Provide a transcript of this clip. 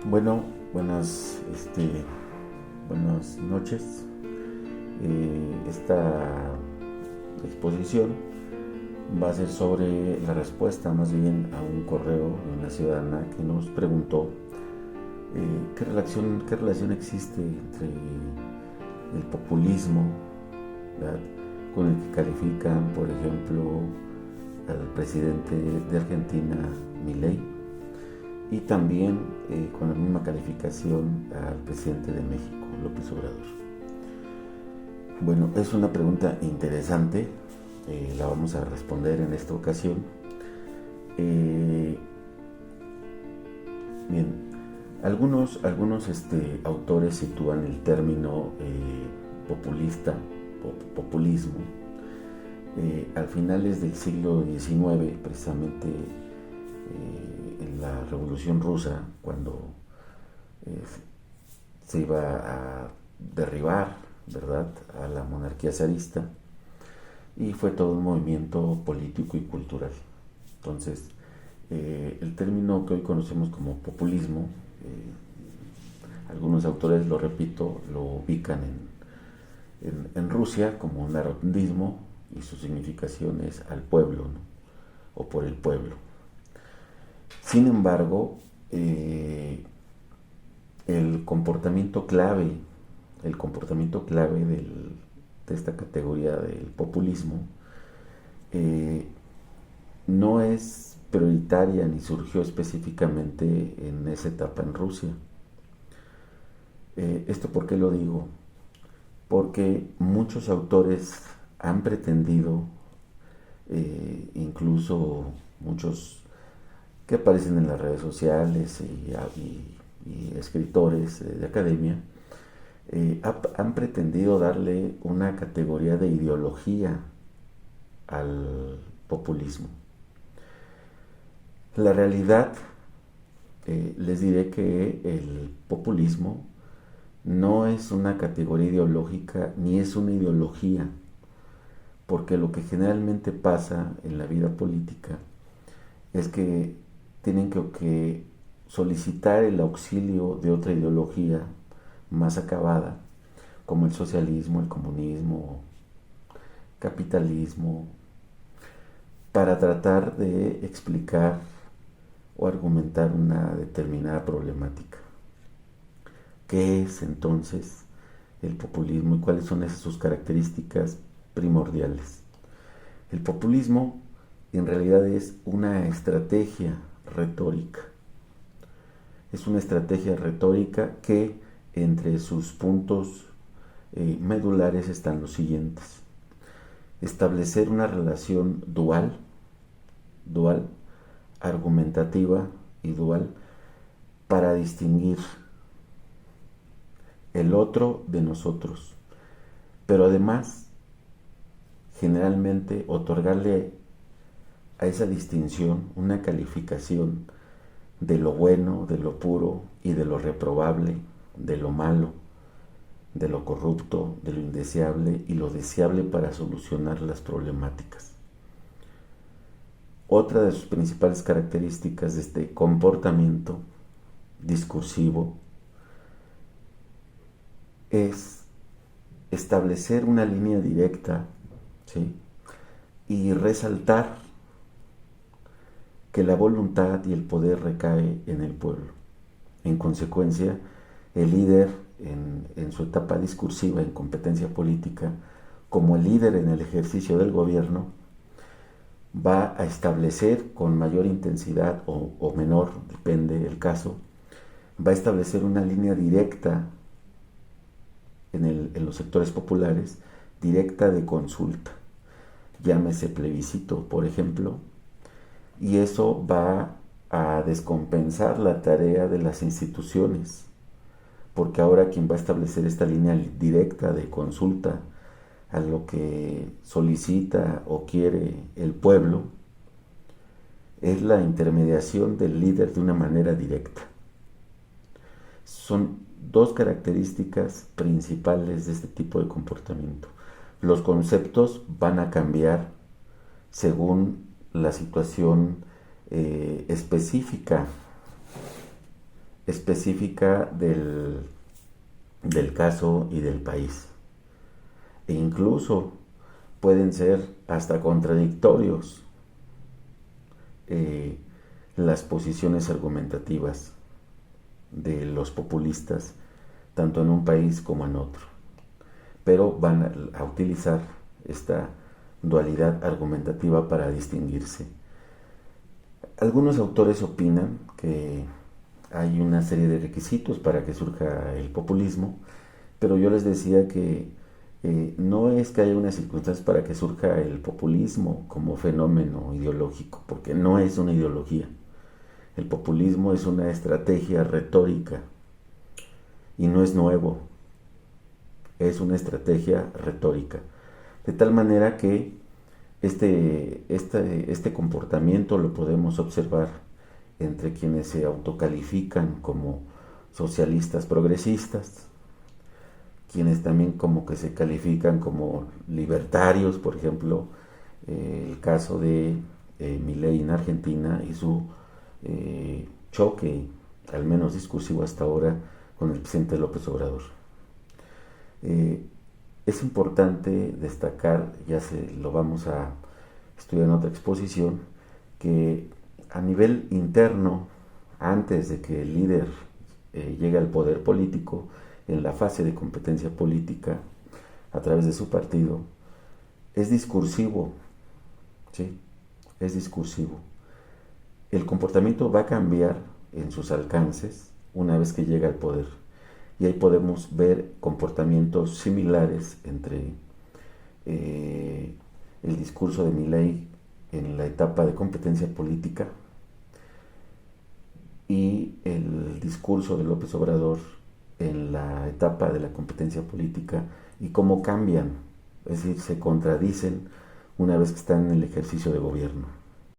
Bueno, buenas noches. Esta exposición va a ser sobre la respuesta más bien a un correo de una ciudadana que nos preguntó qué relación existe entre el populismo, ¿verdad?, con el que califican, por ejemplo, al presidente de Argentina, Milei, y también con la misma calificación al presidente de México, López Obrador. Bueno, es una pregunta interesante, la vamos a responder en esta ocasión. Bien, algunos autores sitúan el término populismo al finales del siglo XIX, precisamente en la Revolución Rusa, cuando se iba a derribar, ¿verdad?, a la monarquía zarista, y fue todo un movimiento político y cultural. Entonces, el término que hoy conocemos como populismo, algunos autores, lo repito, lo ubican en Rusia como un narodismo, y su significación es al pueblo, ¿no?, o por el pueblo. Sin embargo, el comportamiento clave de esta categoría del populismo no es prioritaria ni surgió específicamente en esa etapa en Rusia. ¿Esto por qué lo digo? Porque muchos autores han pretendido, incluso muchos que aparecen en las redes sociales y escritores de academia, han pretendido darle una categoría de ideología al populismo. La realidad, les diré que el populismo no es una categoría ideológica ni es una ideología, porque lo que generalmente pasa en la vida política es que tienen que solicitar el auxilio de otra ideología más acabada, como el socialismo, el comunismo, capitalismo, para tratar de explicar o argumentar una determinada problemática. ¿Qué es entonces el populismo y cuáles son sus características primordiales? El populismo en realidad es una estrategia retórica. Es una estrategia retórica que entre sus puntos medulares están los siguientes: establecer una relación dual, argumentativa y dual, para distinguir el otro de nosotros, pero además generalmente otorgarle a esa distinción una calificación de lo bueno, de lo puro y de lo reprobable, de lo malo, de lo corrupto, de lo indeseable y lo deseable para solucionar las problemáticas. Otra de sus principales características de este comportamiento discursivo es establecer una línea directa, ¿sí?, y resaltar que la voluntad y el poder recae en el pueblo. En consecuencia, el líder en su etapa discursiva, en competencia política, como el líder en el ejercicio del gobierno, va a establecer con mayor intensidad o menor, depende del caso, va a establecer una línea directa en los sectores populares, directa de consulta, llámese plebiscito, por ejemplo, y eso va a descompensar la tarea de las instituciones, porque ahora quien va a establecer esta línea directa de consulta a lo que solicita o quiere el pueblo es la intermediación del líder de una manera directa. Son dos características principales de este tipo de comportamiento. Los conceptos van a cambiar según la situación específica específica del caso y del país. E incluso pueden ser hasta contradictorios las posiciones argumentativas de los populistas, tanto en un país como en otro. Pero van a utilizar esta dualidad argumentativa para distinguirse. Algunos autores opinan que hay una serie de requisitos para que surja el populismo, pero yo les decía que no es que haya unas circunstancias para que surja el populismo como fenómeno ideológico, porque no es una ideología. El populismo es una estrategia retórica y no es nuevo, es una estrategia retórica. De tal manera que este comportamiento lo podemos observar entre quienes se autocalifican como socialistas progresistas, quienes también como que se califican como libertarios, por ejemplo, el caso de Milei en Argentina y su choque, al menos discursivo hasta ahora, con el presidente López Obrador. Es importante destacar, ya lo vamos a estudiar en otra exposición, que a nivel interno, antes de que el líder llegue al poder político, en la fase de competencia política, a través de su partido, es discursivo, ¿sí? Es discursivo. El comportamiento va a cambiar en sus alcances una vez que llega al poder. Y ahí podemos ver comportamientos similares entre el discurso de Milei en la etapa de competencia política y el discurso de López Obrador en la etapa de la competencia política y cómo cambian, es decir, se contradicen una vez que están en el ejercicio de gobierno.